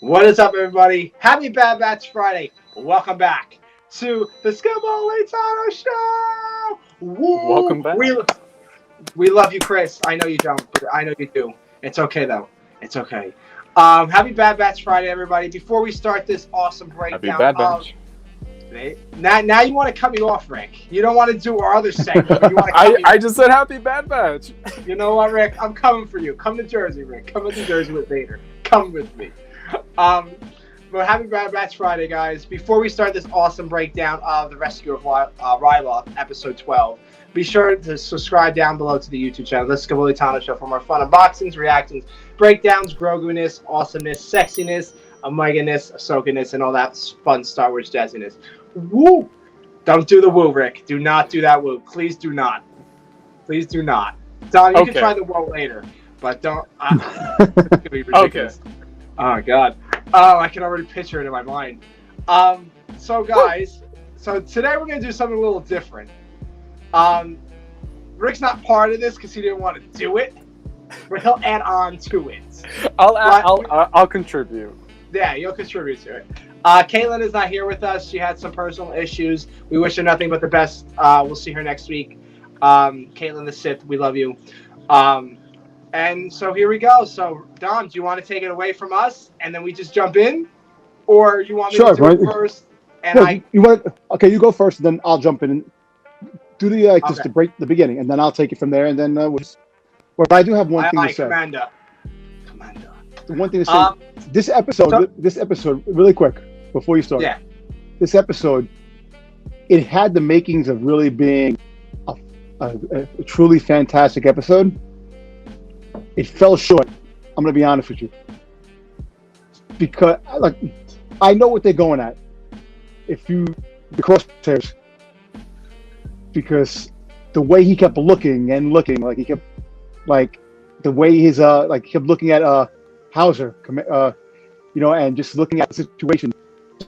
What is up, everybody? Happy Bad Batch Friday. Welcome back to the Scabolitano Show. Woo! Welcome back. We love you, Chris. I know you don't, but I know you do. It's okay, though. It's okay. Happy Bad Batch Friday, everybody. Before we start this awesome Happy breakdown Bad Batch. Now you want to cut me off, Rick. You don't want to do our other segment. You want to cut me I just said Happy Bad Batch. You know what, Rick? I'm coming for you. Come to Jersey, Rick. Come to Jersey with Vader. Come with me. But happy Bad Batch Friday, guys. Before we start this awesome breakdown of the Rescue of Ryloth, episode 12, be sure to subscribe down below to the YouTube channel. This is Scabolitano Show for more fun unboxings, reactions, breakdowns, Grogu-ness, awesomeness, sexiness, Omega-ness, Ahsoka-ness, and all that fun Star Wars jazziness. Woo! Don't do the woo, Rick. Do not do that woo. Please do not. Please do not. Don, you can try the woo later, but don't. It's going to be ridiculous. Okay. Oh, God. Oh, I can already picture it in my mind. So, guys, today we're going to do something a little different. Rick's not part of this because he didn't want to do it, but he'll add on to it. I'll contribute. Yeah, you'll contribute to it. Caitlin is not here with us. She had some personal issues. We wish her nothing but the best. We'll see her next week. Caitlin the Sith, we love you. And so here we go. So, Dom, do you want to take it away from us and then we just jump in? Or you want me to do it first? And you go first, and then I'll jump in and do the just to break the beginning, and then I'll take it from there, and then but I do have one thing to say. Commander. One thing to say. This episode, really quick, before you start. Yeah. This episode, it had the makings of really being a truly fantastic episode. It fell short. I'm going to be honest with you. Because, I know what they're going at. The crosshairs. Because the way he kept looking, he kept looking at Hauser, and just looking at the situation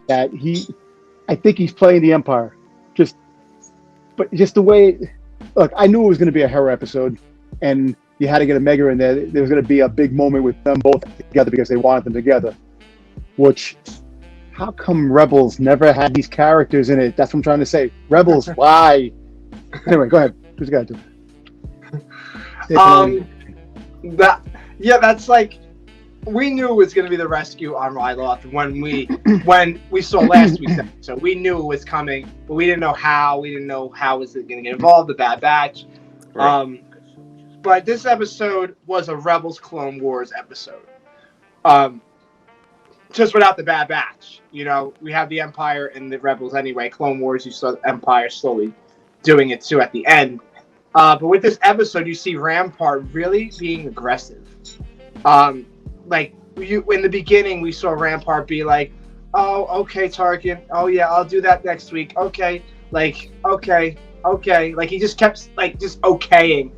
that I think he's playing the Empire. But the way, I knew it was going to be a Hera episode, and you had to get Omega in there. There was going to be a big moment with them both together because they wanted them together. Which, how come Rebels never had these characters in it? That's what I'm trying to say. Rebels, why? Anyway, go ahead. Who's got to? That's we knew it was going to be the rescue on Ryloth when we saw last week's episode. We knew it was coming, but we didn't know how. We didn't know how was it going to get involved. The Bad Batch. Right. But this episode was a Rebels Clone Wars episode. Just without the Bad Batch. We have the Empire and the Rebels anyway. Clone Wars, you saw the Empire slowly doing it too at the end. But with this episode, you see Rampart really being aggressive. In the beginning, we saw Rampart be like, "Oh, okay, Tarkin. Oh yeah, I'll do that next week. Okay, okay." He just kept just okaying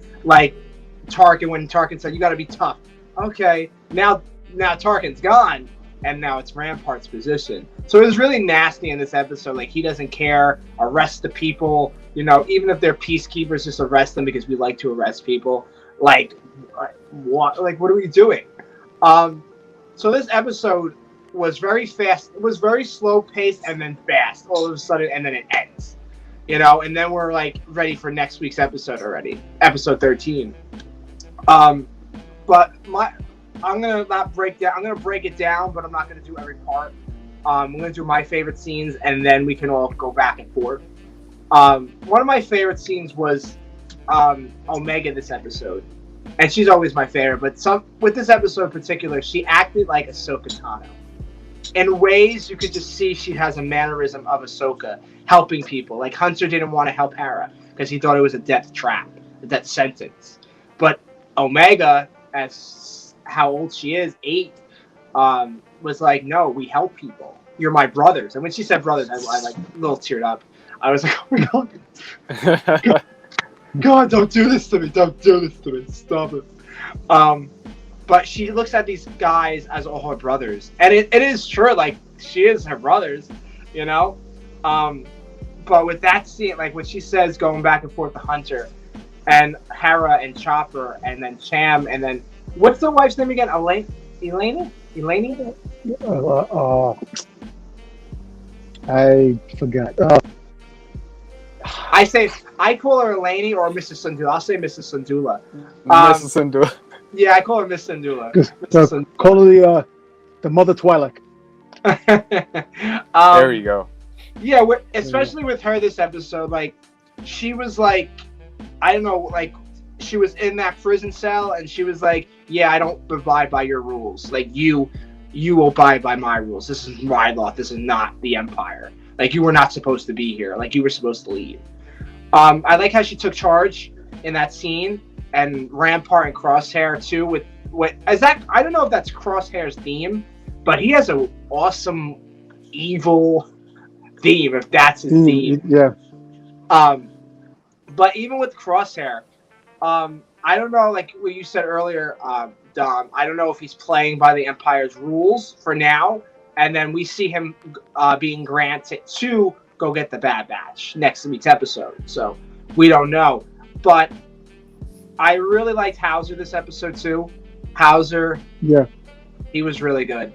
Tarkin when Tarkin said, "You got to be tough." Okay, now Tarkin's gone, and now it's Rampart's position. So it was really nasty in this episode. He doesn't care. Arrest the people. Even if they're peacekeepers, just arrest them because we like to arrest people. What? What are we doing? So this episode was very fast. It was very slow paced and then fast all of a sudden, and then it ends. And then we're ready for next week's episode already, episode 13. But I'm gonna break it down, but I'm not gonna do every part. I'm gonna do my favorite scenes, and then we can all go back and forth. One of my favorite scenes was Omega this episode, and she's always my favorite. But with this episode in particular, she acted like Ahsoka Tano. In ways, you could just see she has a mannerism of Ahsoka, helping people. Hunter didn't want to help Hera because he thought it was a death trap, a death sentence. But Omega, as how old she is, 8, was like, "No, we help people. You're my brothers." And when she said brothers, I a little teared up. I was like, "Oh my God, God, don't do this to me! Don't do this to me! Stop it!" But she looks at these guys as all her brothers, and it is true. She is her brothers, But with that scene, when she says going back and forth to Hunter, and Hera and Chopper, and then Cham, and then what's the wife's name again? Eleni? I forgot. I call her Eleni or Mrs. Sandula. I'll say Mrs. Sandula. Mrs. Sindhu. Yeah, I call her Miss Sandula. Call her the Mother Twi'lek. There you go. Yeah, especially with her this episode, like she was like, I don't know, like she was in that prison cell and she was like, yeah, I don't abide by your rules. Like you abide by my rules. This is Ryloth. This is not the Empire. Like you were not supposed to be here. Like you were supposed to leave. I like how she took charge in that scene, and Rampart and Crosshair too. With what is that? I don't know if that's Crosshair's theme, but he has an awesome evil theme. If that's his theme, yeah. But even with Crosshair, I don't know. Like what you said earlier, Dom. I don't know if he's playing by the Empire's rules for now, and then we see him being granted to go get the Bad Batch next week's episode. So we don't know, but I really liked Hauser this episode too. Hauser, yeah, he was really good.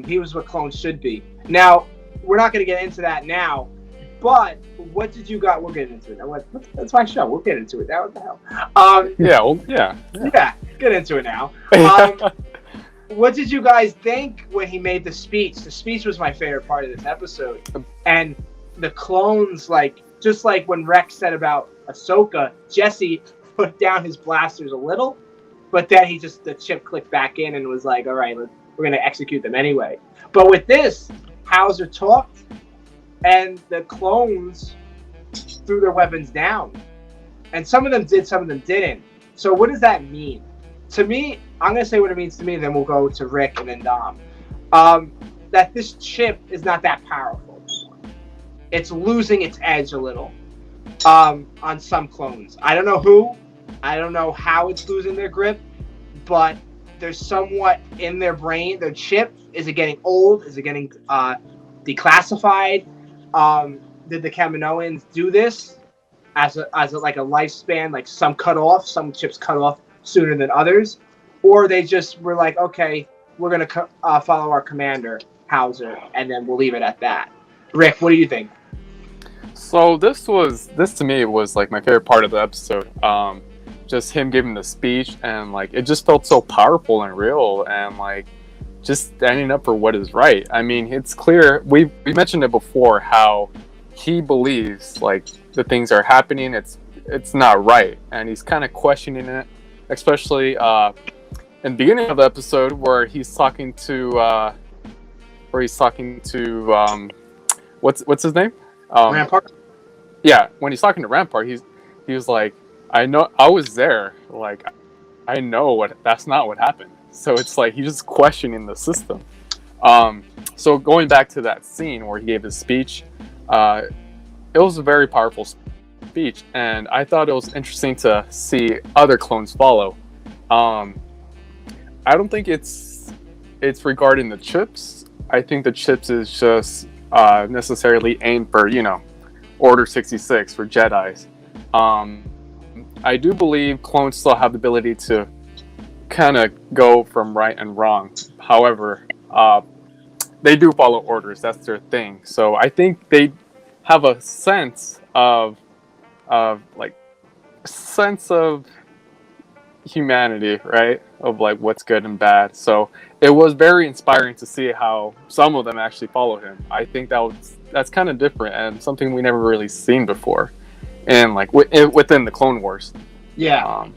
He was what clones should be. Now we're not going to get into that now, but what did you got? We'll get into it now. That's my show. We'll get into it now. What the hell? Yeah. Get into it now. What did you guys think when he made the speech? The speech was my favorite part of this episode, and the clones, like just like when Rex said about Ahsoka, Jesse put down his blasters a little, but then the chip clicked back in and was like, all right, we're going to execute them anyway. But with this, Hauser talked, and the clones threw their weapons down. And some of them did, some of them didn't. So what does that mean? To me, I'm going to say what it means to me, then we'll go to Rick and then Dom. That this chip is not that powerful. It's losing its edge a little on some clones. I don't know who. I don't know how it's losing their grip, but there's somewhat in their brain, their chip. Is it getting old? Is it getting declassified? Did the Kaminoans do this as a like a lifespan, like some cut off, some chips cut off sooner than others, or they just were like, okay, we're gonna follow our commander Hauser, and then we'll leave it at that. Rick, what do you think? So this to me was like my favorite part of the episode. Just him giving the speech, and like it just felt so powerful and real, and like just standing up for what is right. I mean, it's clear we mentioned it before how he believes like the things are happening. It's not right, and he's kind of questioning it, especially in the beginning of the episode where he's talking to what's his name? Rampart. Yeah, when he's talking to Rampart, he was like, I know I was there. Like, I know that's not what happened. So it's like he's just questioning the system. So going back to that scene where he gave his speech, it was a very powerful speech, and I thought it was interesting to see other clones follow. I don't think it's regarding the chips. I think the chips is just necessarily aimed for, Order 66 for Jedis. I do believe clones still have the ability to kind of go from right and wrong. However, they do follow orders. That's their thing. So I think they have a sense of humanity, right? Of like what's good and bad. So it was very inspiring to see how some of them actually follow him. I think that's kind of different and something we never really seen before, and like within the Clone Wars. Yeah.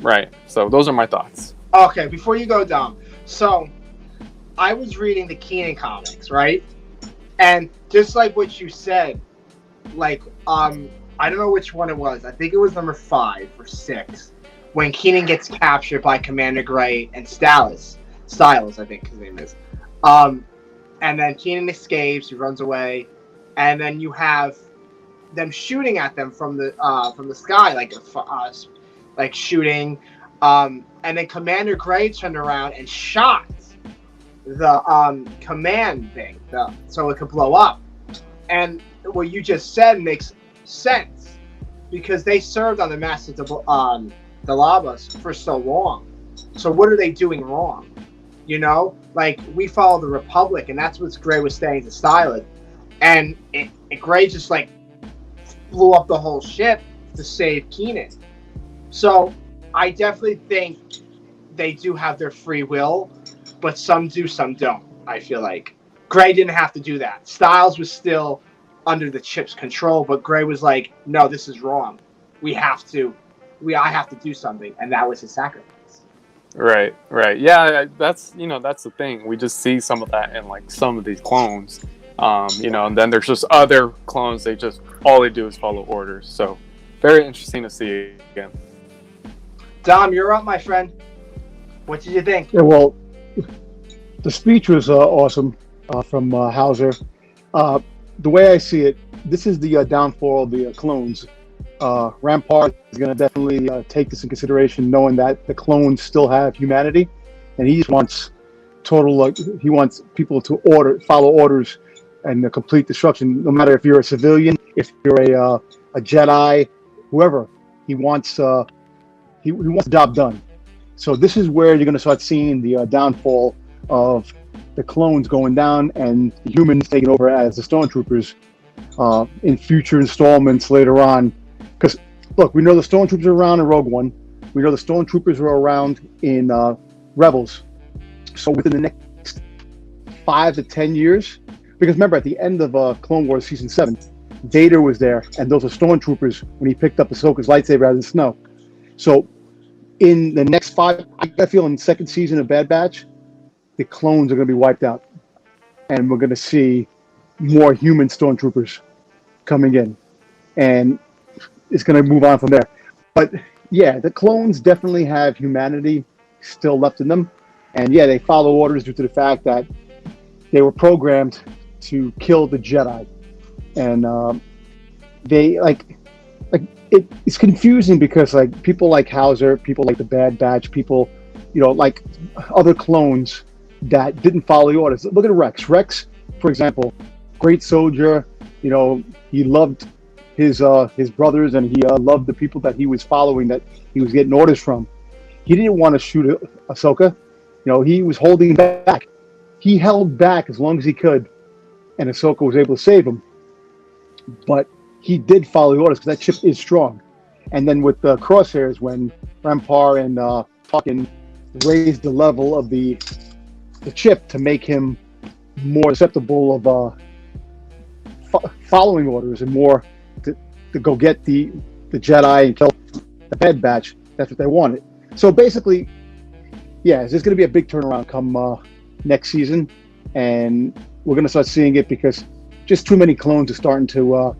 Right. So those are my thoughts. Okay, before you go, Dom. So I was reading the Keenan comics, right? And just like what you said, like I don't know which one it was. I think it was number 5 or 6 when Keenan gets captured by Commander Gray and Styles, I think his name is. And then Keenan escapes, he runs away, and then you have them shooting at them from the sky, like shooting. And then Commander Gray turned around and shot the command thing, so it could blow up. And what you just said makes sense because they served on the Master Dalabas for so long. So what are they doing wrong? You know, like we follow the Republic, and that's what Gray was saying to Styles, and Gray just like blew up the whole ship to save Keenan. So I definitely think they do have their free will, but some do, some don't. I feel like Gray didn't have to do that. Styles was still under the chip's control, but Gray was like, "No, this is wrong. I have to do something," and that was his sacrifice. Right. Yeah, that's that's the thing. We just see some of that in like some of these clones, and then there's just other clones. All they do is follow orders. So very interesting to see again. Dom, you're up, my friend. What did you think? Yeah, well, the speech was awesome from Hauser. The way I see it, this is the downfall of the clones. Rampart is going to definitely take this in consideration, knowing that the clones still have humanity, and he just wants he wants people to follow orders and complete destruction. No matter if you're a civilian, if you're a Jedi, whoever, he wants he wants the job done. So this is where you're going to start seeing the downfall of the clones going down and the humans taking over as the stormtroopers in future installments later on. Because, look, we know the stormtroopers are around in Rogue One. We know the stormtroopers are around in Rebels. So within the next 5 to 10 years, because remember, at the end of Clone Wars Season 7, Vader was there, and those are stormtroopers when he picked up Ahsoka's lightsaber out of the snow. So in the next 5, I feel in the second season of Bad Batch, the clones are going to be wiped out. And we're going to see more human stormtroopers coming in. And it's going to move on from there. But yeah, the clones definitely have humanity still left in them. And yeah, they follow orders due to the fact that they were programmed to kill the Jedi. And they it's confusing because like people like Hauser, people like the Bad Batch, people, like other clones that didn't follow the orders. Look at Rex. Rex, for example, great soldier. He loved his brothers, and he loved the people that he was following, that he was getting orders from. He didn't want to shoot Ahsoka. He was holding back. He held back as long as he could, and Ahsoka was able to save him. But he did follow the orders because that ship is strong. And then with the crosshairs, when Rampart and Falcon raised the level of the chip to make him more susceptible of following orders and more to go get the Jedi and kill the Bad Batch. That's what they wanted. So basically, yeah, there's going to be a big turnaround come next season, and we're going to start seeing it because just too many clones are starting to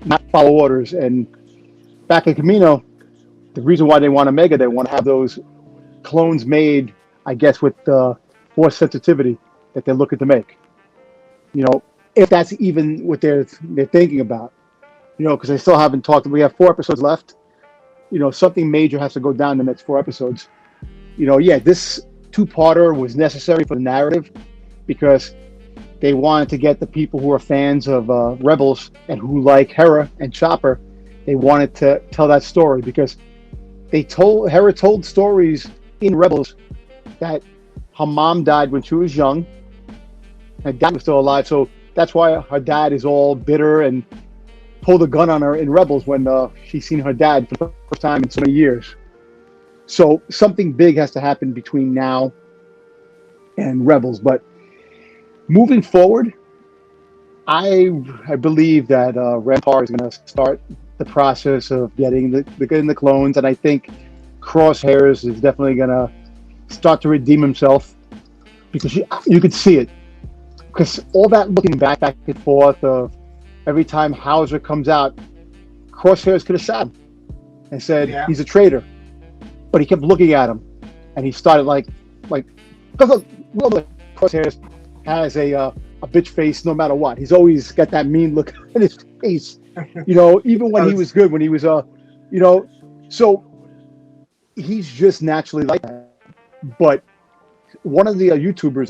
not follow orders. And back in Camino, the reason why they want Omega, they want to have those clones made, I guess, with force sensitivity that they're looking to make. If that's even what they're thinking about. Because they still haven't talked. We have 4 episodes left. Something major has to go down in the next 4 episodes. Yeah, this 2-parter was necessary for the narrative because they wanted to get the people who are fans of Rebels and who like Hera and Chopper. They wanted to tell that story because Hera told stories in Rebels that her mom died when she was young. Her dad was still alive, so that's why her dad is all bitter and pulled a gun on her in Rebels when she's seen her dad for the first time in so many years. So something big has to happen between now and Rebels. But moving forward, I believe that Rampart is going to start the process of getting the clones, and I think Crosshairs is definitely going to start to redeem himself because you could see it. Because all that looking back and forth of every time Hauser comes out, Crosshairs could have shot him and said he's a traitor, but he kept looking at him, and he started like Crosshairs has a bitch face no matter what. He's always got that mean look in his face, even when he was good, when he was so he's just naturally like that. But one of the YouTubers,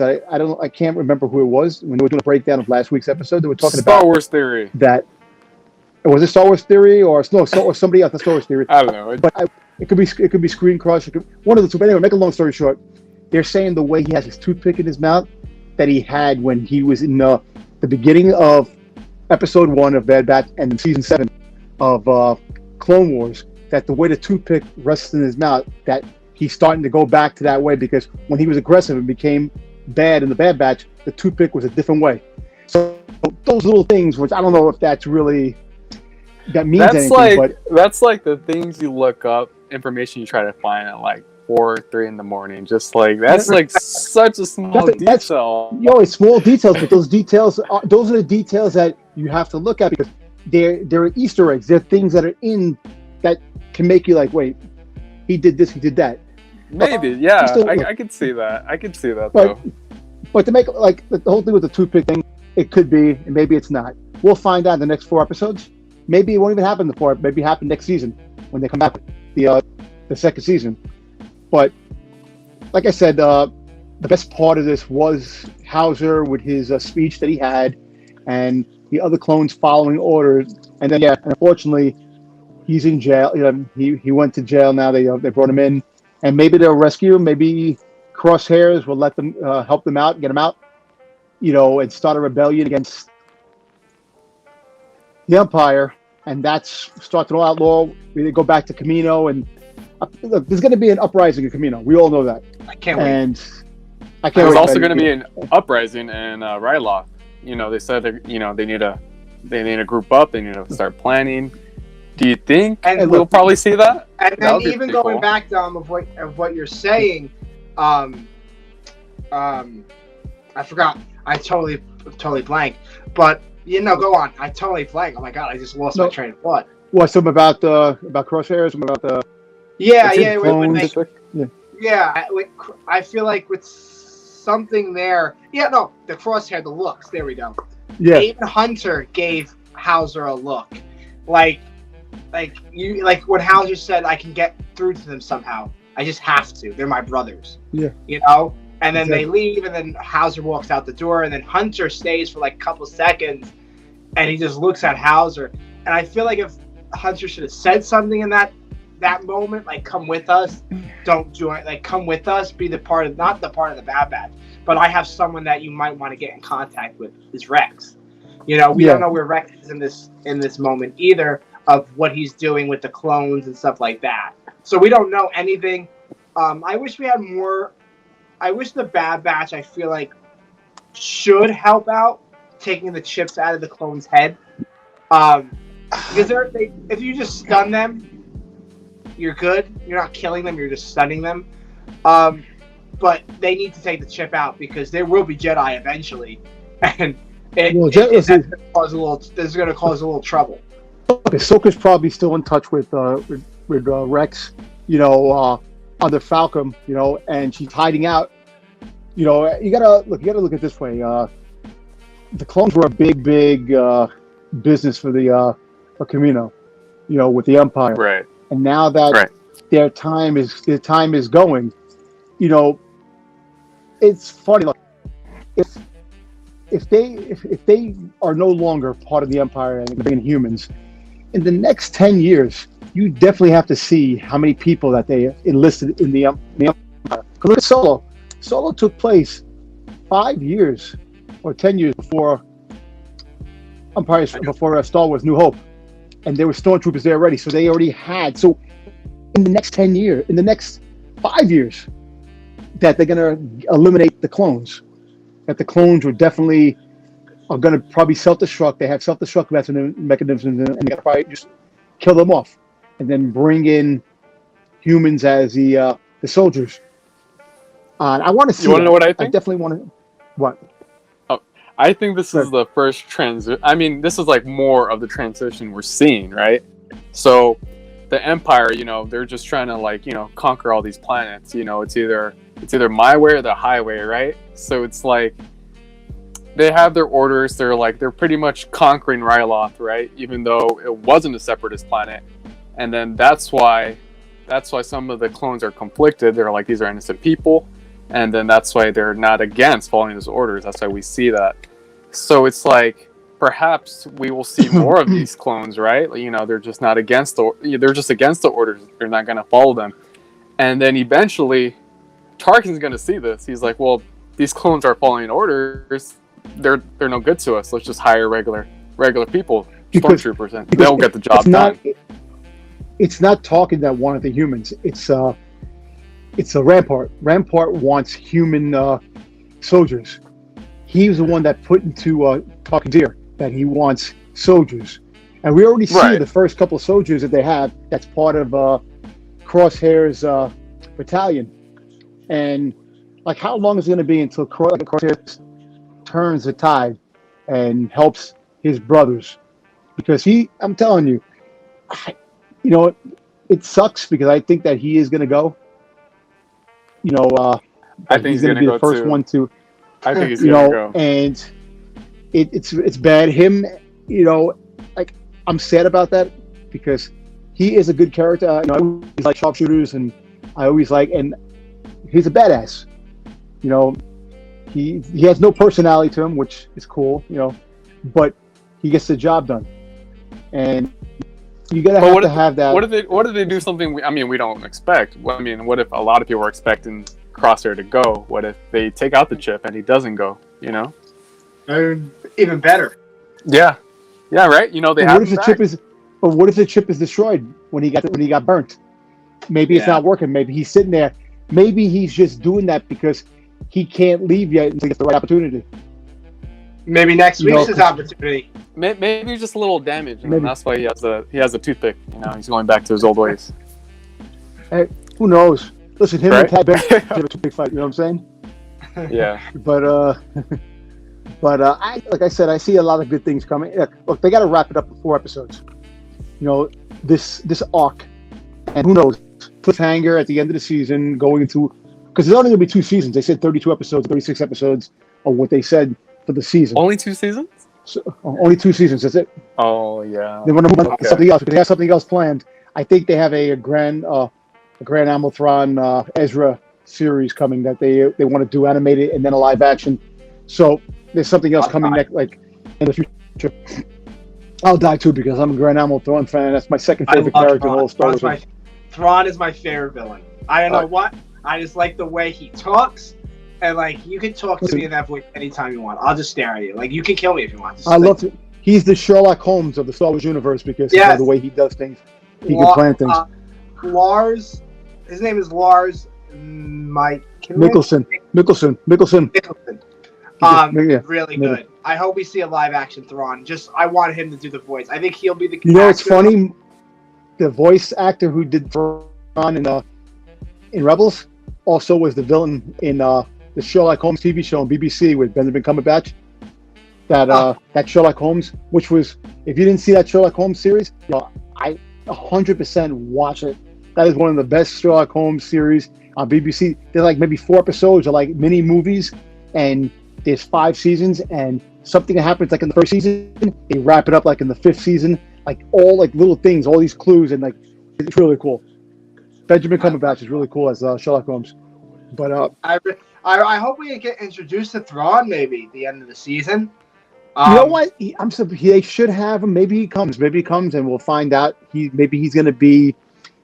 I can't remember who it was, when they were doing a breakdown of last week's episode, they were talking about Star Wars Theory. That was it Star Wars Theory or somebody else? The Star Wars Theory. I don't know. But it could be Screen Crush. One of the two. But anyway, make a long story short, they're saying the way he has his toothpick in his mouth that he had when he was in the beginning of episode 1 of Bad Batch and season 7 of Clone Wars, that the way the toothpick rests in his mouth, that he's starting to go back to that way, because when he was aggressive and became bad in the Bad Batch, the toothpick was a different way. So those little things, which I don't know if that's really that means anything, but that's like the things you look up, information you try to find at like 4, 3 in the morning. Just like that's like such a small detail. It's small details, but those are the details that you have to look at, because they're Easter eggs. They're things that are in that can make you like, wait, he did this, he did that. Maybe, yeah, I could see that. I could see that though. But to make like the whole thing with the toothpick thing, it could be, and maybe it's not. We'll find out in the next 4 episodes. Maybe it won't even happen before. Maybe it happen next season when they come back with the second season. But like I said, the best part of this was Hauser with his speech that he had, and the other clones following orders. And then unfortunately, he's in jail. He went to jail now. They brought him in, and maybe they'll rescue him. Maybe Crosshairs will let them help them out, get him out, and start a rebellion against the Empire, and that's start to outlaw. They go back to Camino, and look, there's going to be an uprising in Camino. We all know that. I can't wait. And I can't. There's also going to be an uprising in Ryloth. They said they need to group up. They need to start planning. Do you think we'll probably see that? And then even going back, Dom, of what you're saying, I forgot. I totally blank. But go on. I totally blank. Oh my god, I just lost my train of thought. What? Something about Crosshairs? Something about the I feel like with something there. Yeah, no, the Crosshair, the looks. There we go. Yeah. Even Hunter gave Hauser a look, like when Hauser said, "I can get through to them somehow. I just have to. They're my brothers." Yeah. And then they leave, and then Hauser walks out the door, and then Hunter stays for like a couple seconds, and he just looks at Hauser. And I feel like if Hunter should have said something in that moment, like, "Come with us, don't join, like, come with us, be not the part of the Bad Batch, but I have someone that you might want to get in contact with, is Rex." We don't know where Rex is in this moment either, of what he's doing with the clones and stuff like that. So we don't know anything. I wish we had more. I wish the Bad Batch, I feel like, should help out taking the chips out of the clones' head. Because if you just stun them, you're good. You're not killing them, you're just stunning them. But they need to take the chip out, because there will be Jedi eventually. And that's going to cause a little trouble. Ahsoka's probably still in touch with Rex, under Falcon, and she's hiding out. You gotta look at it this way. The clones were a big business for Camino, with the Empire. Right. And now that their time is going, it's funny. Like, if they are no longer part of the Empire and being humans, in the next 10 years, you definitely have to see how many people that they enlisted in the Empire. Because look at Solo. Solo took place 5 years or 10 years before Star Wars: New Hope, and there were stormtroopers there already. So they already had. So in the next 5 years, that they're gonna eliminate the clones. That the clones are gonna probably self-destruct. They have self-destruct mechanisms, and they're gonna probably just kill them off, and then bring in humans as the soldiers. I want to see. You want to know what I think? I definitely want to. What? Oh, I think this is the first transition. I mean, this is like more of the transition we're seeing, right? So, the Empire, they're just trying to conquer all these planets. It's either my way or the highway, right? So it's like they have their orders. They're pretty much conquering Ryloth, right? Even though it wasn't a separatist planet, and then that's why some of the clones are conflicted. They're like, these are innocent people, and then that's why they're not against following those orders. That's why we see that. So it's like perhaps we will see more of these clones, right? They're just not against they're just against the orders. They're not going to follow them, and then eventually Tarkin's gonna see this. He's like, well, these clones are following orders. They're no good to us. Let's just hire regular people, stormtroopers, and they'll get the job done. It's not Tarkin that wanted the humans. It's a Rampart. Rampart wants human soldiers. He was the one that put into Tarkin's ear that he wants soldiers, and we already see the first couple of soldiers that they have. That's part of Crosshair's battalion, and like, how long is it going to be until Crosshair turns the tide and helps his brothers? Because I'm telling you, it sucks because I think that he is going to go. I think he's going to be the first too. one to. I think he's going to go. And it's bad. Him, like, I'm sad about that because he is a good character. I always like sharpshooters, and and he's a badass. He has no personality to him, which is cool. But he gets the job done, and you gotta have that. What if they do something? We don't expect. What if a lot of people are expecting Crosshair to go? What if they take out the chip and he doesn't go? Even better. Yeah, right. They but have. What if the chip is destroyed when he got burnt? Maybe it's not working. Maybe he's sitting there. Maybe he's just doing that because he can't leave yet until he gets the right opportunity. Maybe next week's his opportunity. Maybe just a little damage, and that's why he has a toothpick. He's going back to his old ways. Hey, who knows? Listen, him and Tad Bentley have a big fight. You know what I'm saying? Yeah. But like I said, I see a lot of good things coming. Look, they got to wrap it up with 4 episodes. This arc, and who knows? Cliffhanger at the end of the season, going into, because there's only going to be 2 seasons. They said 32 episodes, 36 episodes of what they said for the season. Only 2 seasons? So, only 2 seasons. That's it. Oh yeah. They want to move on to something else because they have something else planned. I think they have a Grand Amilthron Ezra series coming that they want to do animated and then a live action. So there's something else coming next, like in the future. I'll die too because I'm a Grand Amilthron fan. That's my second favorite character in all Star Wars. Thrawn is my favorite villain. I don't know what. I just like the way he talks. And, like, you can talk to me in that voice anytime you want. I'll just stare at you. Like, you can kill me if you want. I love it. He's the Sherlock Holmes of the Star Wars universe because of the way he does things. He can plan things. Lars, his name is Lars Mikkelsen. Really good. I hope we see a live action Thrawn. I want him to do the voice. I think he'll be the. It's funny. The voice actor who did Thrawn in Rebels also was the villain in the Sherlock Holmes TV show on BBC with Benjamin Cumberbatch. That Sherlock Holmes, which was, if you didn't see that Sherlock Holmes series, I 100% watch it. That is one of the best Sherlock Holmes series on BBC. There's like maybe 4 episodes or like mini movies, and there's 5 seasons. And something that happens like in the first season, they wrap it up like in the 5th season. Like all like little things, all these clues, and like it's really cool. Benjamin Cumberbatch is really cool as Sherlock Holmes. But I hope we get introduced to Thrawn maybe at the end of the season. You know what? They should have him. Maybe he comes, and we'll find out. Maybe he's going to be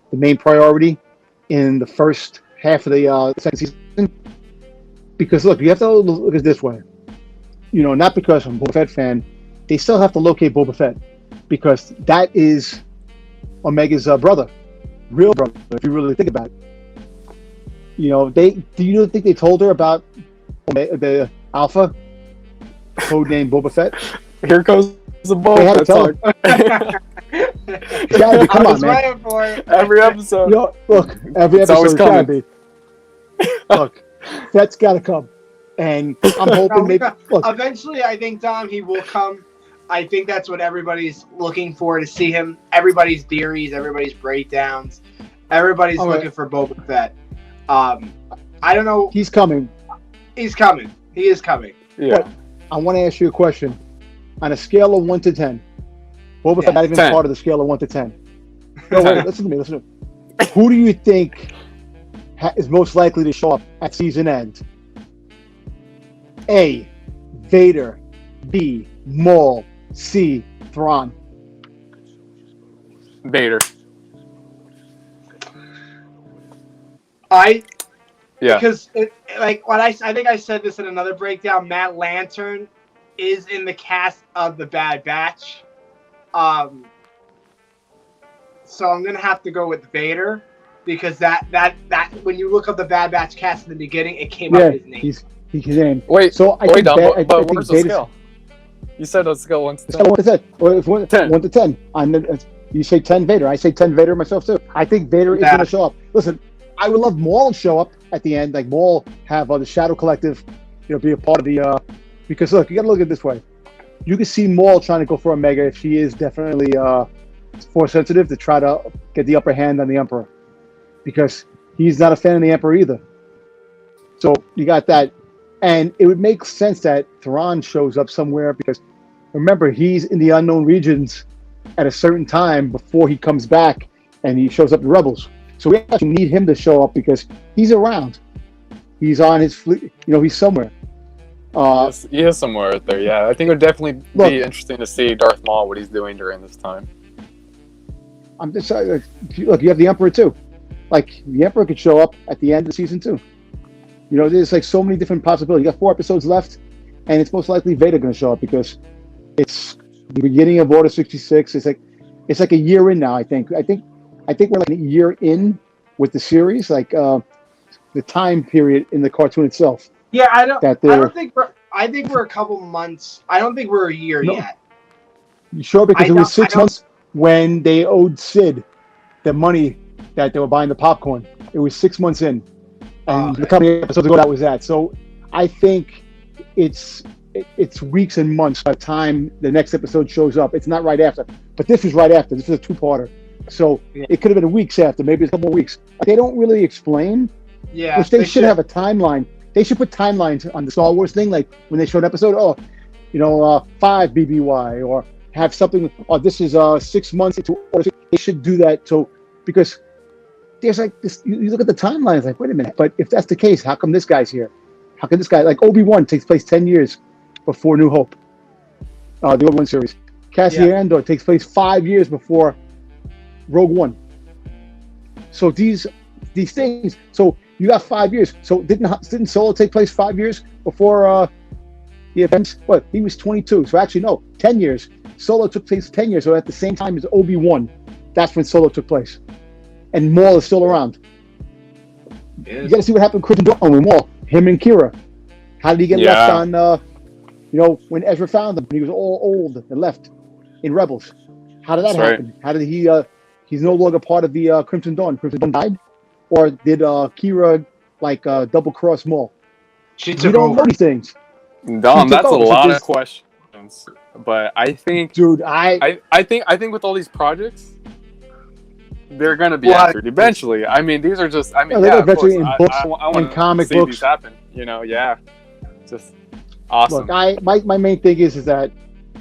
the main priority in the first half of the second season. Because look, you have to look at it this way. Not because I'm a Boba Fett fan, they still have to locate Boba Fett because that is Omega's brother, real brother. If you really think about it, do you think they told her about the Alpha? Codename Boba Fett. Here goes the Boba. They had to tell her. Come on, man. For it. Every episode. Look, every episode gotta be. Look, Fett's gotta come, and I'm hoping maybe. Look, eventually, I think Dom, he will come. I think that's what everybody's looking for, to see him. Everybody's theories, everybody's breakdowns, everybody's looking for Boba Fett. I don't know. He's coming. He's coming. He is coming. Yeah. But I want to ask you a question. On a scale of 1 to 10, Boba Fett not even 10. part of the scale of 1 to 10. No, wait, listen to me. Who do you think is most likely to show up at season end? A, Vader. B, Maul. C, Thrawn. I Yeah. Because like what I think I said this in another breakdown. Matt Lantern is in the cast of the Bad Batch. So I'm gonna have to go with Vader because that when you look up the Bad Batch cast in the beginning, it came up his name. He's in. Wait, So I wait, think Dom, I but think where's the Vader's- scale? You said a scale 1 to 10. So 1 to 10. Or if 1 10. 1 to 10. You say 10 Vader. I say 10 Vader myself too. I think Vader is Yeah. going to show up. Listen, I would love Maul to show up at the end. Like Maul have the Shadow Collective, be a part of the. Because look, you got to look at it this way. You can see Maul trying to go for Omega if she is definitely force sensitive to try to get the upper hand on the Emperor, because he's not a fan of the Emperor either. So you got that. And it would make sense that Thrawn shows up somewhere because, remember, he's in the unknown regions at a certain time before he comes back and he shows up to Rebels. So we actually need him to show up because he's around. He's on his fleet. He's somewhere. He is somewhere out there, yeah. I think it would definitely Look, be interesting to see Darth Maul, what he's doing during this time. I'm just look, you have the Emperor too. Like, the Emperor could show up at the end of season 2. There's like so many different possibilities. You got 4 episodes left, and it's most likely Vader going to show up because it's the beginning of Order 66. It's like a year in now. I think we're like a year in with the series, like the time period in the cartoon itself. Yeah, I think we're a couple months. I don't think we're a year yet. You sure? Because it was 6 months when they owed Sid the money that they were buying the popcorn. It was 6 months in. And the couple of episodes ago, that was that. So I think it's weeks and months by the time the next episode shows up. It's not right after. But this was right after. This was a 2-parter. So it could have been weeks after, maybe a couple of weeks. They don't really explain. Yeah. Which they should have a timeline. They should put timelines on the Star Wars thing, like when they show an episode, 5 BBY, or have something, this is 6 months into Order. They should do that. So, because there's like this, you look at the timeline, it's like, wait a minute, but if that's the case, how come this guy's here? How come this guy, like Obi-Wan takes place 10 years before New Hope, the Obi-Wan series. Cassian Andor takes place 5 years before Rogue One. So these things, so you got 5 years. So didn't Solo take place 5 years before the events? What, he was 22, so actually no, 10 years. Solo took place 10 years, so at the same time as Obi-Wan, that's when Solo took place. And Maul is still around. You got to see what happened with Crimson Dawn with Maul. Him and Kira. How did he get left on? When Ezra found him, he was all old and left in Rebels. How did that happen? Right. How did he? He's no longer part of the Crimson Dawn. Crimson Dawn died, or did Kira double cross Maul? She took we don't over. know these things. Dom, that's a lot of questions. But I think, dude, I think with all these projects, they're going to be answered eventually. I mean, these are just, eventually in books and comic see books these happen. Just awesome. Look, my main thing is that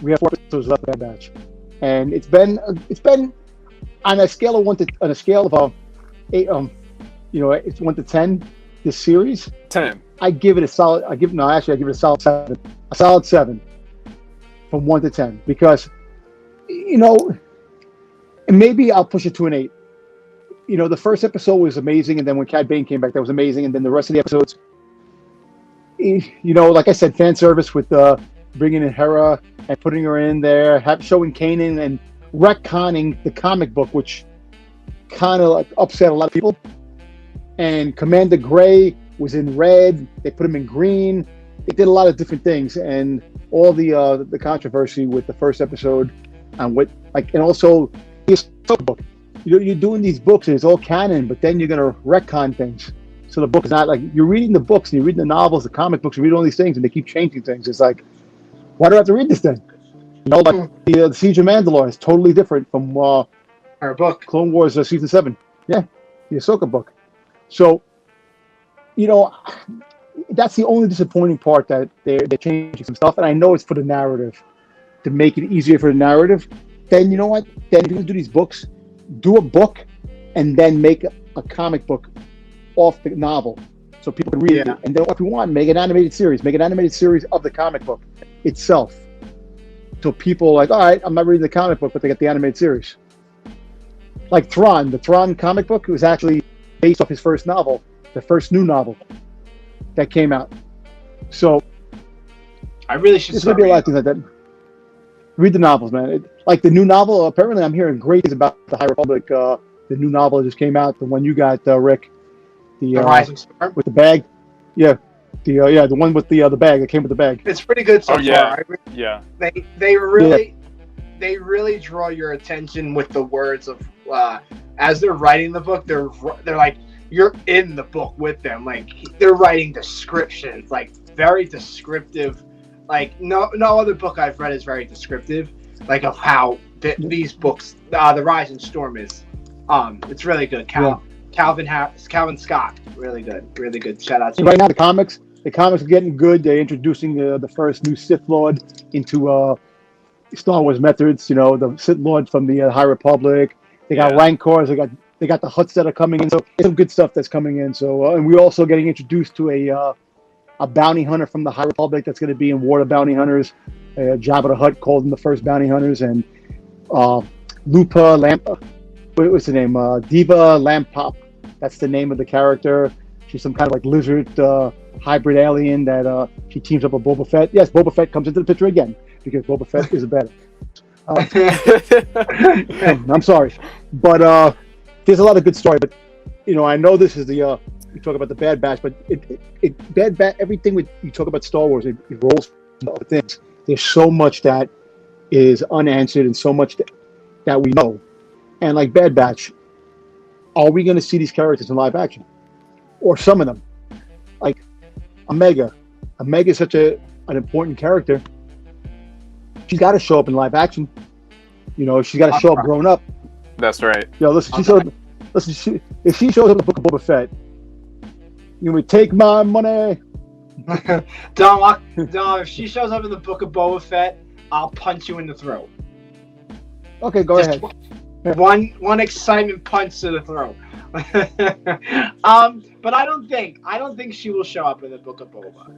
we have 4 episodes left of that batch, and it's been on a scale of 8, it's 1 to 10. This series, 10. I give it a solid. I give it a solid 7. A solid 7 from 1 to 10 because, and maybe I'll push it to an 8. The first episode was amazing, and then when Cad Bane came back, that was amazing, and then the rest of the episodes, like I said, fan service with bringing in Hera and putting her in there, showing Kanan and retconning the comic book, which kind of upset a lot of people. And Commander Gray was in red. They put him in green. They did a lot of different things, and all the controversy with the first episode on and also the book. You're doing these books and it's all canon, but then you're gonna retcon things. So the book is not like you're reading the books and you're reading the novels, the comic books, you read all these things, and they keep changing things. It's like, why do I have to read this then? The Siege of Mandalore is totally different from our book, Clone Wars season 7. Yeah, the Ahsoka book. So, that's the only disappointing part, that they're changing some stuff, and I know it's for the narrative, to make it easier for the narrative. Then you know what? Then if you're gonna do these books, do a book, and then make a comic book off the novel, so people can read it. And then if you want, make an animated series. Make an animated series of the comic book itself. So people are like, all right, I'm not reading the comic book, but they get the animated series. Like Thrawn, the Thrawn comic book was actually based off his first novel, the first new novel that came out. So I really should there's start gonna be a lot of reading. things like that. Read the novels, man. Like the new novel. Apparently, I'm hearing great things about the High Republic. The new novel that just came out, the one you got, Rick, The Rising Storm. with the bag. Yeah, the one with the bag that came with the bag. It's pretty good so Oh, yeah. far. Yeah. They really draw your attention with the words of as they're writing the book. They're like you're in the book with them. Like they're writing descriptions, like very descriptive. Like no other book I've read is very descriptive, like of how these books, The Rising Storm is. It's really good. Calvin Scott, really good. Shout out to And right now the comics are getting good. They're introducing the first new Sith Lord into Star Wars methods. The Sith Lord from the High Republic. They got Rancors. They got the Hutts that are coming in. So there's some good stuff that's coming in. So and we're also getting introduced to a bounty hunter from the High Republic that's going to be in War of Bounty Hunters. Jabba the Hutt called them the first bounty hunters, and Lupa Lampa. What's the name? Diva Lampop. That's the name of the character. She's some kind of like lizard hybrid alien that she teams up with Boba Fett. Yes, Boba Fett comes into the picture again because Boba Fett is a better. I'm sorry, but there's a lot of good story. But I know this is the we talk about the Bad Batch, but everything you talk about Star Wars, it rolls into other things. There's so much that is unanswered and so much that we know. And like Bad Batch, are we going to see these characters in live action? Or some of them? Like Omega. Omega is such an important character. She's got to show up in live action. She's got to show up grown up. That's right. Listen, if she shows up in the Book of Boba Fett, you would take my money. Dom, if she shows up in the Book of Boba Fett, I'll punch you in the throat. Okay, go ahead. One excitement punch to the throat. But I don't think she will show up in the Book of Boba.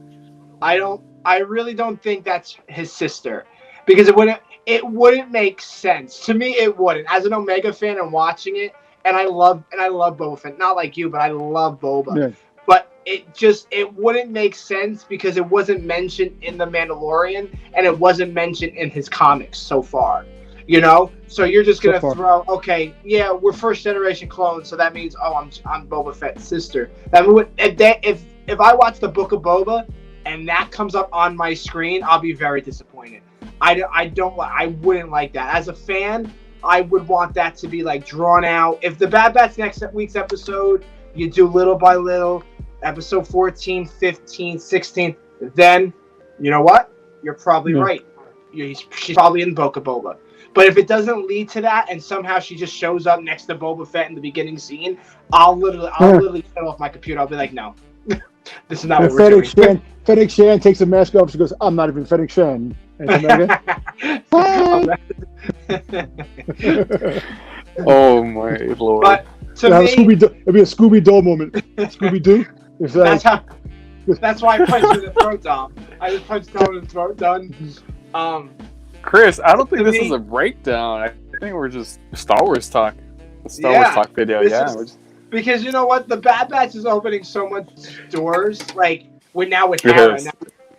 I really don't think that's his sister, because it wouldn't make sense to me. It wouldn't. As an Omega fan and watching it, and I love Boba Fett. Not like you, but I love Boba. Yeah. But it wouldn't make sense because it wasn't mentioned in The Mandalorian and it wasn't mentioned in his comics so far. So you're just gonna throw, okay, yeah, we're first generation clones, so that means I'm Boba Fett's sister. That would if I watch the Book of Boba and that comes up on my screen, I'll be very disappointed. I wouldn't like that. As a fan, I would want that to be like drawn out. If the Bad Batch next week's episode, you do little by little, episode 14, 15, 16, then you know what? You're probably right. She's probably in Book of Boba. But if it doesn't lead to that, and somehow she just shows up next to Boba Fett in the beginning scene, I'll literally shut off my computer. I'll be like, no, this is not what we're doing. Fennec Shan takes the mask off. She goes, I'm not even Fennec Shan. Oh my lord! But to me, it'd be a Scooby-Doo moment. Scooby-Doo. That's why I punched you in the throat, Dom. I just punched Dom in the throat. Done. Chris, I don't think this is a breakdown. I think we're just Star Wars talk. Star Wars talk video, Because you know what? The Bad Batch is opening so much doors. Like, with Hera.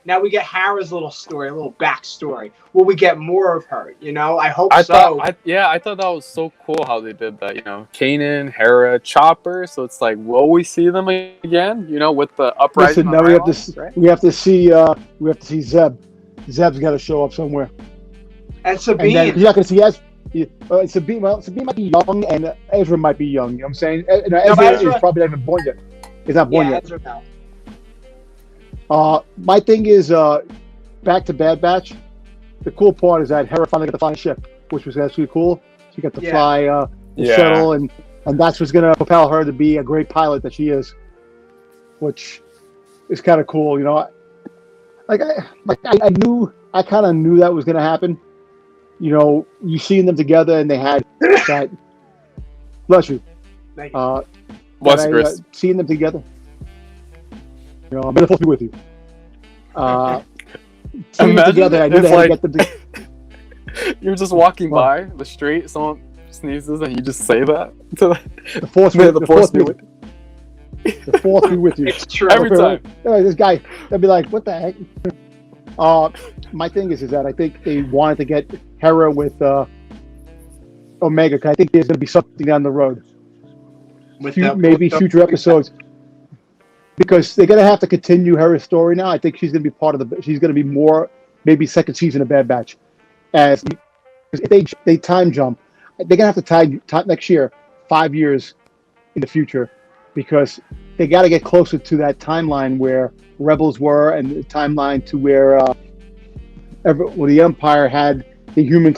Now we get Hera's little story, a little backstory. Will we get more of her? I hope so. I thought that was so cool how they did that. Kanan, Hera, Chopper. So it's like, will we see them again? With the uprising. Listen, now we have to see Zeb. Zeb's got to show up somewhere. And Sabine. And you're not going to see Sabine. Well, Sabine might be young, and Ezra might be young. You know what I'm saying? Ezra is probably not even born yet. He's not born yet. Ezra now. My thing is, back to Bad Batch. The cool part is that Hera finally got to fly a ship, which was actually cool. She got to fly the shuttle, and that's what's going to propel her to be a great pilot that she is, which is kind of cool. I kind of knew that was going to happen. You seen them together, and they had that. Bless you. Thank you. Bless Chris. Seeing them together. I'm gonna be with you. Seeing them together, I knew they had to get them together. You're just walking by the street, someone sneezes, and you just say that to the force. They'll fall through with you. It's true. Every time. This guy, they'll be like, "What the heck?" My thing is that I think they wanted to get Hera with Omega. 'Cause I think there's going to be something down the road. With Maybe future episodes, because they're going to have to continue Hera's story now. I think she's going to be part of the. She's going to be more maybe second season of Bad Batch. Because if they time jump, they're going to have to time next year, 5 years in the future, because they got to get closer to that timeline where Rebels were, and the timeline to where the Empire had the human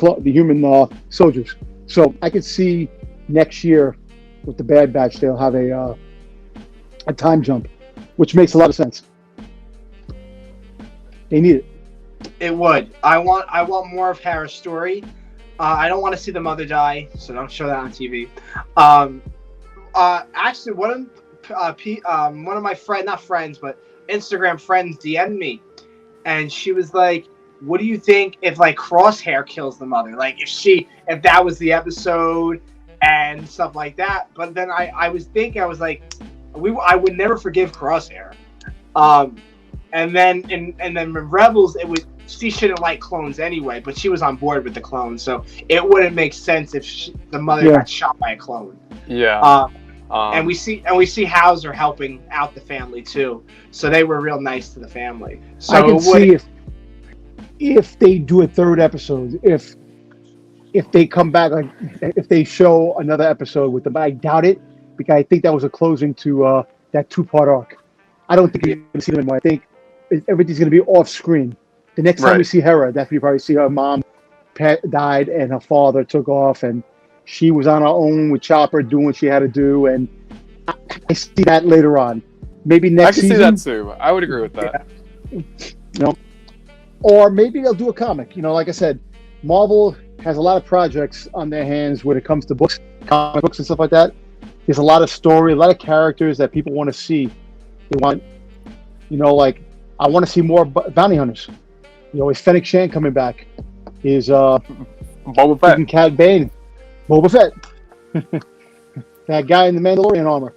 soldiers. So I could see next year with the Bad Batch they'll have a time jump, which makes a lot of sense. They need it. It would. I want more of Hera's story. I don't want to see the mother die, so don't show that on TV. Actually, one of my not friends, but Instagram friends DM'd me, and she was like, "What do you think if like Crosshair kills the mother? Like if that was the episode and stuff like that?" But then I was thinking, I was like, I would never forgive Crosshair. And then in Rebels, she shouldn't like clones anyway, but she was on board with the clones, so it wouldn't make sense if the mother got shot by a clone. Yeah. And we see Hauser helping out the family too, so they were real nice to the family. So I can see if they do a third episode, if they come back, like if they show another episode with them. I doubt it, because I think that was a closing to that 2-part arc. I don't think you're going to see them anymore. I think everything's going to be off screen. The next time we see Hera, that's when you probably see her mom died and her father took off, and she was on her own with Chopper doing what she had to do, and I see that later on. Maybe next season. I can see that too. I would agree with that. Yeah. Or maybe they'll do a comic. Like I said, Marvel has a lot of projects on their hands when it comes to books, comic books and stuff like that. There's a lot of story, a lot of characters that people want to see. They want, like, I want to see more bounty hunters. Is Fennec Shand coming back? Is Boba Fett. Cad Bane. Boba Fett. That guy in the Mandalorian armor.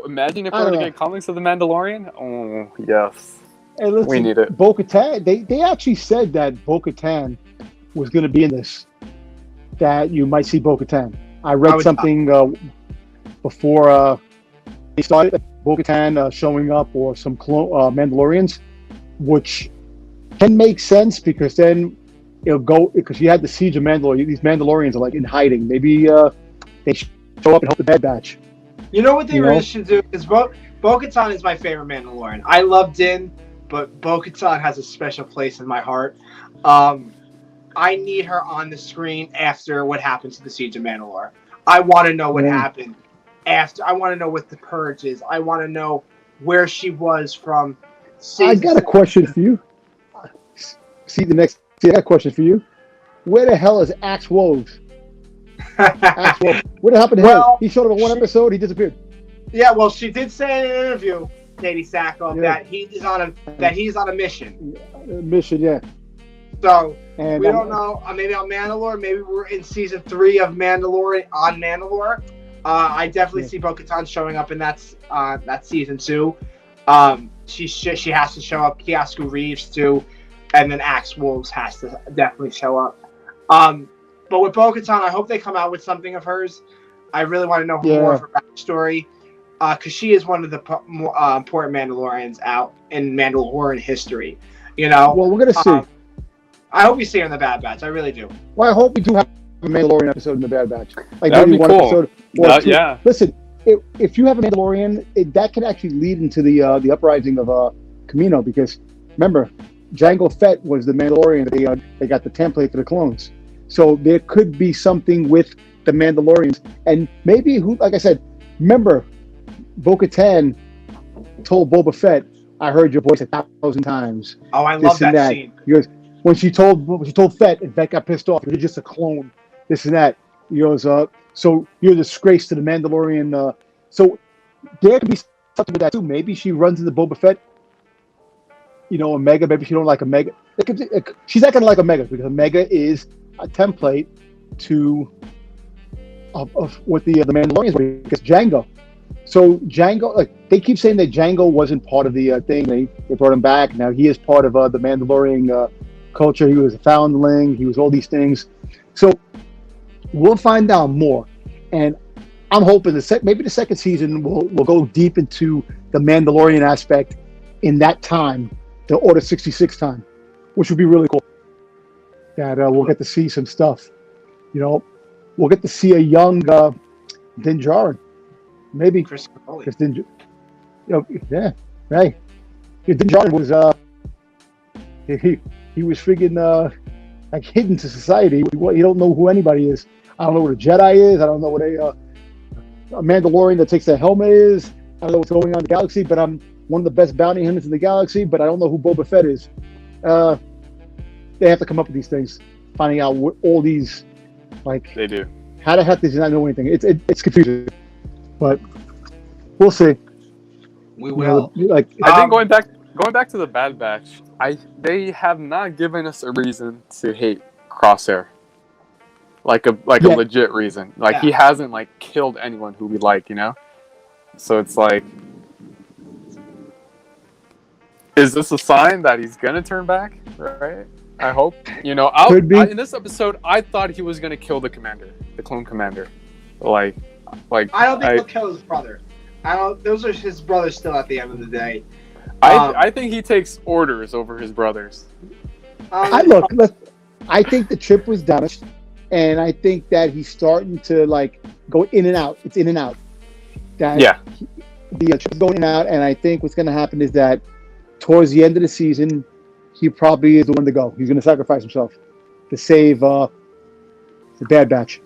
Imagine if we were to get comics of the Mandalorian. Oh, yes. Hey, listen, we need it. Bo-Katan, they actually said that Bo-Katan was going to be in this. That you might see Bo-Katan. I read something before they started, Bo-Katan showing up, or some Mandalorians, which can make sense, because then it'll go, because you had the siege of Mandalore. These Mandalorians are like in hiding. Maybe they show up and help the Bad Batch. You know what they really should do is Bo-Katan is my favorite Mandalorian. I love Din, but Bo-Katan has a special place in my heart. I need her on the screen after what happened to the Siege of Mandalore. I want to know what happened after. I want to know what the Purge is. I want to know where she was from. I got a question for you. I got a question for you. Where the hell is Axe Woves? What happened to him? He showed up in one episode. He disappeared. Yeah, well, she did say in an interview, Katie Sackhoff, that he's on a mission. Yeah. So we don't know. Maybe on Mandalore. Maybe we're in season 3 of Mandalore on Mandalore. I definitely see Bo-Katan showing up in that season 2. She has to show up. Keanu Reeves too, and then Axe Wolves has to definitely show up. But with Bo-Katan, I hope they come out with something of hers. I really want to know more of her backstory, because she is one of the more important Mandalorians out in Mandalorian history. Well, we're gonna see. I hope we see her in the Bad Batch. I really do. Well, I hope we do have a Mandalorian episode in the Bad Batch. Like that maybe one episode or 2. Yeah. Listen, if you have a Mandalorian, that can actually lead into the uprising of Camino, because remember, Jango Fett was the Mandalorian that they got the template for the clones. So there could be something with the Mandalorians, and maybe like I said, remember, Bo-Katan told Boba Fett, "I heard your voice 1,000 times." Oh, I love that scene. He goes, when she told Fett, and Fett got pissed off, you're just a clone, this and that. He goes, so you're a disgrace to the Mandalorian. So there could be something with that too. Maybe she runs into Boba Fett, Omega. Maybe she don't like Omega. She's not gonna like Omega, because Omega is a template to of what the Mandalorians were against Django. So Django, like they keep saying that Django wasn't part of the thing. They brought him back. Now he is part of the Mandalorian culture. He was a foundling. He was all these things. So we'll find out more. And I'm hoping maybe the second season will go deep into the Mandalorian aspect in that time, the Order 66 time, which would be really cool. That we'll get to see some stuff. You know, we'll get to see a young Din Djarin. Maybe Chris Foley. Yeah, right. Din Djarin was he was friggin' like hidden to society. You don't know who anybody is. I don't know what a Jedi is. I don't know what a Mandalorian that takes the helmet is. I don't know what's going on in the galaxy, but I'm one of the best bounty hunters in the galaxy. But I don't know who Boba Fett is. They have to come up with these things, finding out what all these like. They do. How the heck does he not know anything? It's confusing, but we'll see. We will. Like I think going back to the Bad Batch, they have not given us a reason to hate Crosshair, like a legit reason. Like he hasn't like killed anyone who we like, you know. So it's like, is this a sign that he's gonna turn back? Right. I hope. You know, in this episode, I thought he was gonna kill the commander, the clone commander. Like I don't think he'll kill his brother. Those are his brothers still at the end of the day. I think he takes orders over his brothers. I think the chip was damaged, and I think that he's starting to like go in and out. It's in and out. The chip is going in and out, and I think what's going to happen is that towards the end of the season, he probably is the one to go. He's going to sacrifice himself to save the Bad Batch.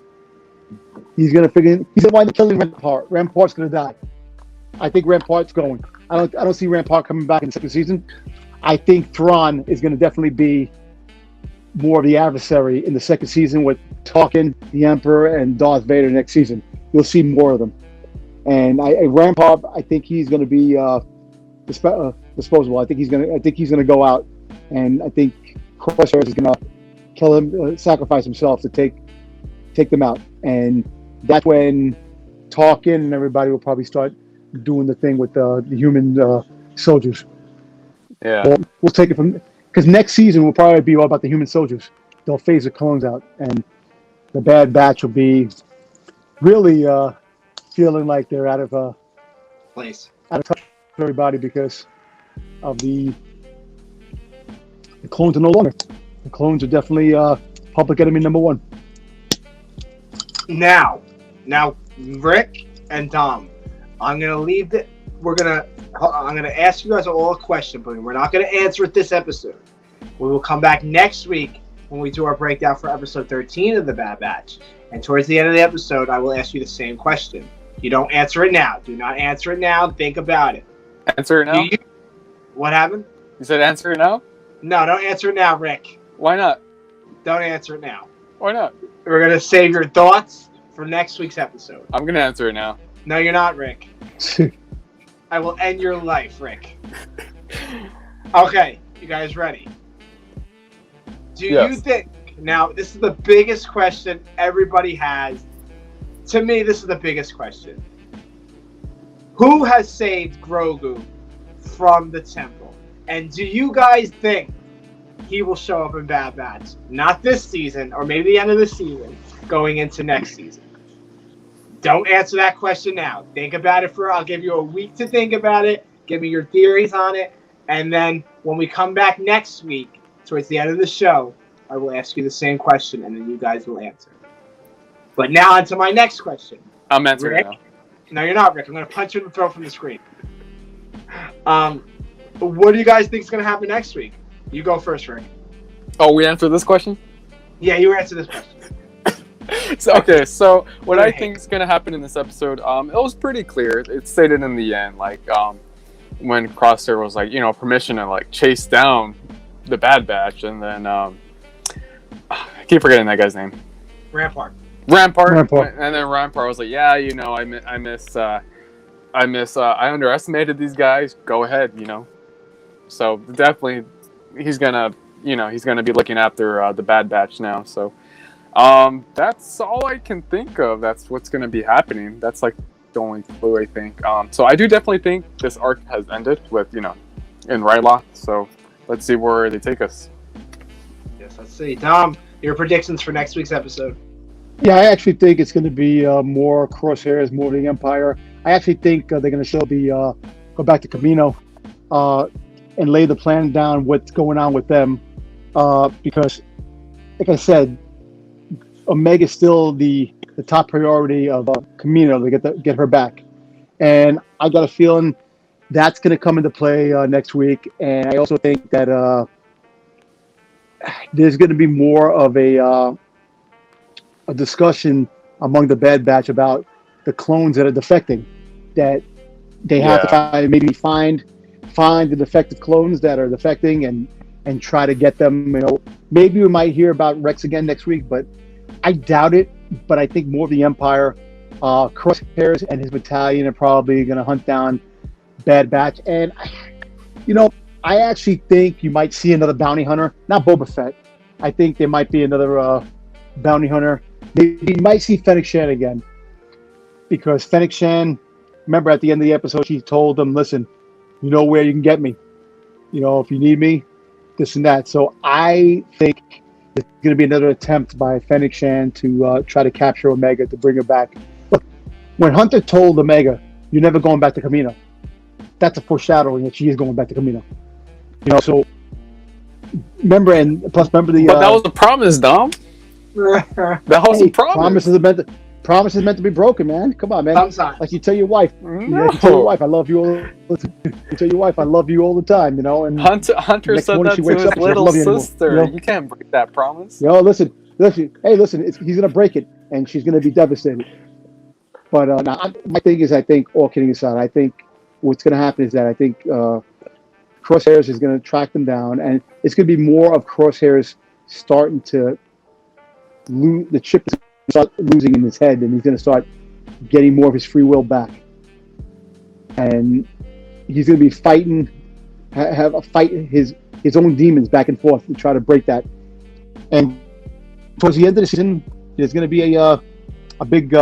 He's going to wind up killing Rampart. Rampart's going to die. I think Rampart's going. I don't see Rampart coming back in the second season. I think Thrawn is going to definitely be more of the adversary in the second season with Tarkin, the Emperor, and Darth Vader next season. You'll see more of them. And Rampart, I think he's going to be disposable. I think he's going to go out, and I think Crosshair is going to kill him, sacrifice himself to take them out. And that's when Tarkin and everybody will probably start doing the thing with the human soldiers. Yeah, we'll take it from because next season will probably be all about the human soldiers. They'll phase the clones out, and the Bad Batch will be really feeling like they're out of place, out of touch with everybody because of the clones are no longer. The clones are definitely public enemy number one. Now, Rick and Dom, I'm gonna leave it. I'm gonna ask you guys all a question, but we're not gonna answer it this episode. We will come back next week when we do our breakdown for episode 13 of the Bad Batch. And towards the end of the episode, I will ask you the same question. You don't answer it now. Do not answer it now. Think about it. Answer it now? What happened? You said answer it now? No, don't answer it now, Rick. Why not? Don't answer it now. Why not? We're going to save your thoughts for next week's episode. I'm going to answer it now. No, you're not, Rick. I will end your life, Rick. Okay, you guys ready? Do you think... Now, this is the biggest question everybody has. To me, this is the biggest question. Who has saved Grogu from the temple? And do you guys think he will show up in Bad Batch? Not this season, or maybe the end of the season, going into next season. Don't answer that question now. Think about it I'll give you a week to think about it. Give me your theories on it. And then when we come back next week, towards the end of the show, I will ask you the same question, and then you guys will answer. But now on to my next question. I'm answering Rick? now. No, you're not, Rick. I'm going to punch you in the throat from the screen. What do you guys think is going to happen next week? You go first, Rick. Oh, we answered this question? Yeah, you answer this question. So what I think is going to happen in this episode, it was pretty clear. It's stated in the end, like, when Crosshair was like, permission to like chase down the Bad Batch, and then I keep forgetting that guy's name. Rampart. And then Rampart was like, yeah, I underestimated these guys. Go ahead, So definitely, he's gonna be looking after the Bad Batch now. So That's all I can think of. That's what's going to be happening. That's like the only clue I think. So I do definitely think this arc has ended with, in Ryloth. So let's see where they take us. Yes, let's see. Dom, your predictions for next week's episode. Yeah, I actually think it's going to be more Crosshairs, more of the Empire. I actually think they're going to show go back to Camino and lay the plan down what's going on with them. Because, like I said, Omega's still the top priority of Camino to get her back. And I got a feeling that's going to come into play next week. And I also think that there's going to be more of a discussion among the Bad Batch about the clones that are defecting, that they have to try to maybe find the defective clones that are defecting and try to get them. Maybe we might hear about Rex again next week, but I doubt it. But I think more of the Empire, Crosshairs and his battalion are probably going to hunt down Bad Batch. And I actually think you might see another bounty hunter, not Boba Fett. I think there might be another bounty hunter. Maybe you might see Fennec Shan again, because Fennec Shan, remember at the end of the episode, she told them, "Listen, you know where you can get me. If you need me, this and that." So I think there's going to be another attempt by Fennec Shan to try to capture Omega, to bring her back. Look, when Hunter told Omega, "You're never going back to Camino," that's a foreshadowing that she is going back to Camino. So remember, and plus remember the. But that was a promise, Dom. That was a promise. Promise is meant to be broken, man. Come on, man. Sometimes. Like you tell your wife. No. You tell your wife, "I love you all." You tell your wife, "I love you all the time." And Hunter said that to his little sister. You can't break that promise. Listen. Hey, listen. He's gonna break it, and she's gonna be devastated. But now, my thing is, I think, all kidding aside, I think what's gonna happen is that I think Crosshairs is gonna track them down, and it's gonna be more of Crosshairs starting to lose the chip. Start losing in his head, and he's going to start getting more of his free will back, and he's going to be fighting, have a fight his own demons back and forth to try to break that. And towards the end of the season, there's going to be a big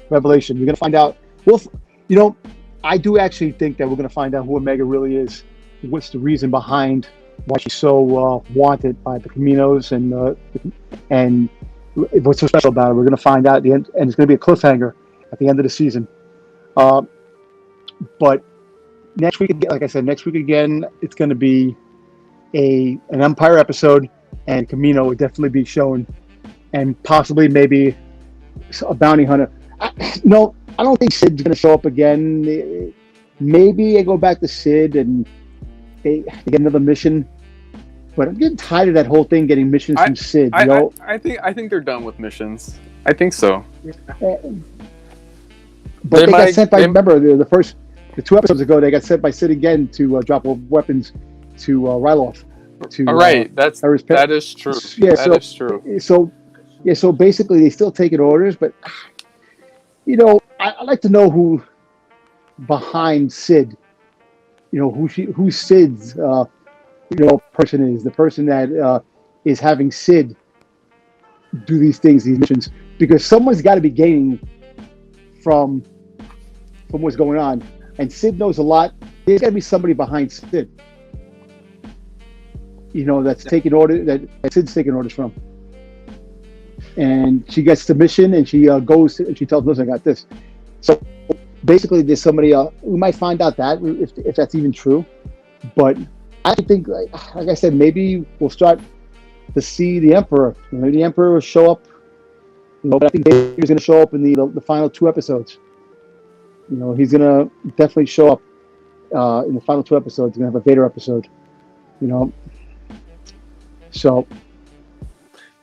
revelation. You're going to find out. Well, I do actually think that we're going to find out who Omega really is. What's the reason behind why she's so wanted by the Caminos, and what's so special about it? We're going to find out at the end, and it's going to be a cliffhanger at the end of the season. But next week, like I said, it's going to be an Empire episode, and Camino will definitely be shown, and possibly maybe a bounty hunter. I don't think Sid's going to show up again. Maybe I go back to Sid and they get another mission. But I'm getting tired of that whole thing, getting missions from Sid. I think they're done with missions. I think so. But they got sent by. Remember the 2 episodes ago, they got sent by Sid again to drop weapons to Ryloth. All right, that is true. Yeah, that is true. So basically, they still taking orders, but I'd like to know who behind Sid. Who Sid's. Person is the person that is having Sid do these missions, because someone's got to be gaining from what's going on, and Sid knows a lot. There's got to be somebody behind Sid, that's taking orders, that Sid's taking orders from. And she gets the mission, and she goes and she tells us, "I got this." So basically, there's somebody. We might find out that if that's even true, but I think, like I said, maybe we'll start to see the Emperor. Maybe the Emperor will show up. But I think Vader's going to show up in the final 2 episodes. He's going to definitely show up in the final 2 episodes. He's going to have a Vader episode. So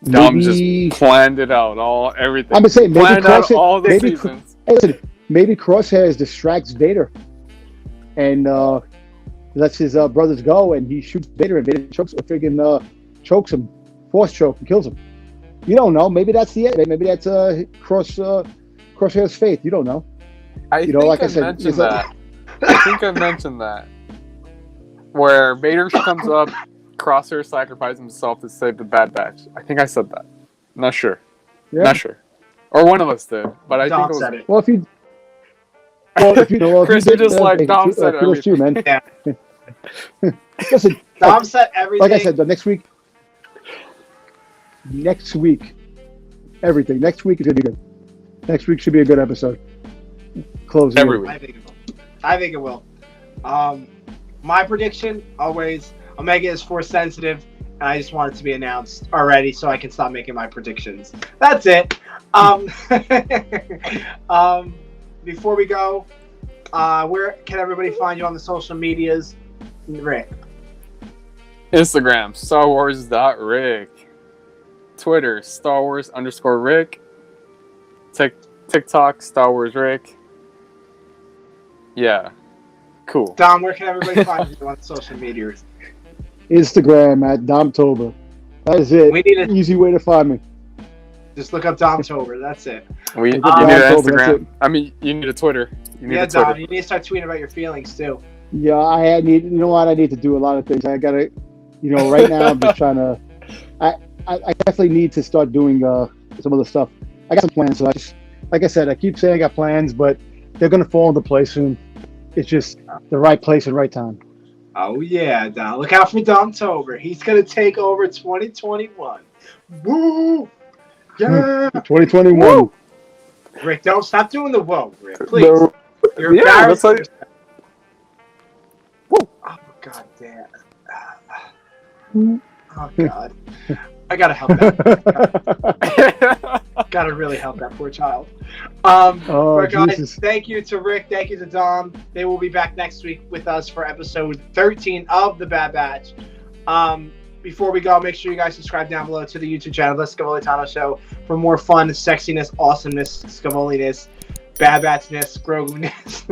Dom just planned it out, everything. I'm going to say maybe Crosshairs distracts Vader and lets his brothers go, and he shoots Vader, and Vader chokes him, force choke, and kills him. You don't know. Maybe that's the end. Maybe that's Crosshair's fate. You don't know. I think I mentioned that. Where Vader comes up, Crosshair sacrifices himself to save the Bad Batch. I think I said that. I'm not sure. Yeah. Not sure. Or one of us did, but I Dom think it was. said it. Well, if you, if you know, Chris, if you you're did, just like, hey, Dom said kudos to you, man. Yeah. Listen, Dom said like everything. I said, the next week, everything. Next week is gonna be good. Next week should be a good episode. Closing Every in. week. I think it will. My prediction always, Omega is force sensitive, and I just want it to be announced already so I can stop making my predictions. That's it. Before we go, where can everybody find you on the social medias, Rick? Instagram, Starwars.Rick. Twitter, Starwars_Rick. TikTok, Star Wars Rick. Yeah. Cool. Dom, where can everybody find you on social medias? Instagram at Domtober. That is it. We need it. Easy way to find me. Just look up Domtober. That's it. You need an Domtober, that's Instagram. it. I mean, you need a Twitter. You need Yeah, a Twitter. Dom, you need to start tweeting about your feelings too. Yeah, I need. You know what? I need to do a lot of things. I gotta. Right now I'm just trying to. I definitely need to start doing some other stuff. I got some plans. So like I said, I keep saying I got plans, but they're gonna fall into place soon. It's just the right place and right time. Oh yeah, Dom. Look out for Domtober. He's gonna take over 2021. Woo! Yeah! 2021. Woo! Rick, don't stop doing the whoa, Rick. Please. No. You're Yeah, that's embarrassing like- yourself. Woo. Oh god damn. Oh god. I gotta help that. Gotta really help that poor child. But guys, Jesus. thank you to Rick, thank you to Dom. They will be back next week with us for episode 13 of The Bad Batch. Before we go, make sure you guys subscribe down below to the YouTube channel, The Scavolitano Show, for more fun, sexiness, awesomeness, Scavoliness, Bad Batchness, Grogu-ness.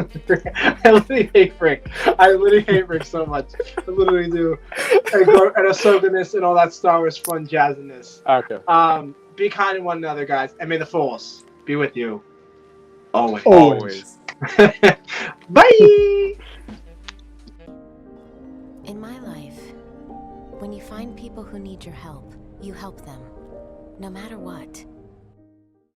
I literally hate Rick. I literally hate Rick so much. I literally do. And Ahsoka-ness and all that Star Wars fun jazziness. Okay. Be kind to one another, guys, and may the Force be with you always. Always. Bye! In my life, when you find people who need your help, you help them, no matter what.